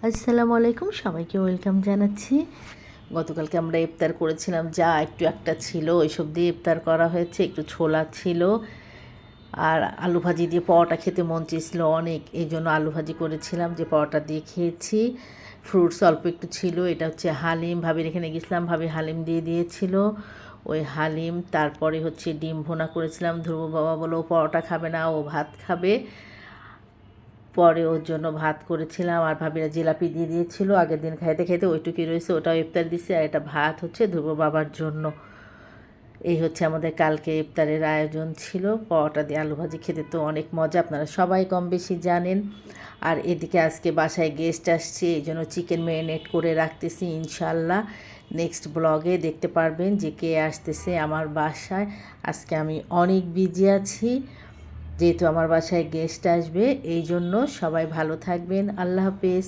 আসসালামু আলাইকুম, সবাইকে ওয়েলকাম জানাচ্ছি। গতকালকে আমরা ইফতার করেছিলাম, যা একটু একটা ছিল ওইসব দিয়ে ইফতার করা হয়েছে। একটু ছোলা ছিল আর আলু ভাজি দিয়ে পরোটা খেতে মন চেয়েছিল অনেক, এই জন্য আলু ভাজি করেছিলাম, যে পরোটা দিয়ে খেয়েছি। ফ্রুটস অল্প একটু ছিল, এটা হচ্ছে হালিম, ভাবির এখানে গেছিলাম, ভাবি হালিম দিয়ে দিয়েছিল। ওই হালিম, তারপরে হচ্ছে ডিম ভুনা করেছিলাম। ধ্রুব বাবা বলো ও পরোটা খাবে না, ও ভাত খাবে। পরে ওর জন্য ভাত করেছিলাম, আর ভাবিরা জিলাপি দিয়ে দিয়েছিল আগের দিন খাইতে খাইতে, ওইটুকুই রয়েছে, ওটাও ইফতার দিচ্ছে। আর এটা ভাত হচ্ছে ধ্রুব বাবার জন্য। এই হচ্ছে আমাদের কালকে ইফতারের আয়োজন ছিল। পরোটা দিয়ে আলু ভাজি খেতে তো অনেক মজা, আপনারা সবাই কম বেশি জানেন। আর এদিকে আজকে বাসায় গেস্ট আসছে, এই জন্য চিকেন ম্যারিনেট করে রাখতেছি। ইনশাল্লাহ নেক্সট ব্লগে দেখতে পারবেন যে কে আসতেছে আমার বাসায়। আজকে আমি অনেক বিজি আছি, যেহেতু আমার বাসায় গেস্ট আসবে, এই জন্য সবাই ভালো থাকবেন। আল্লাহ হাফেজ।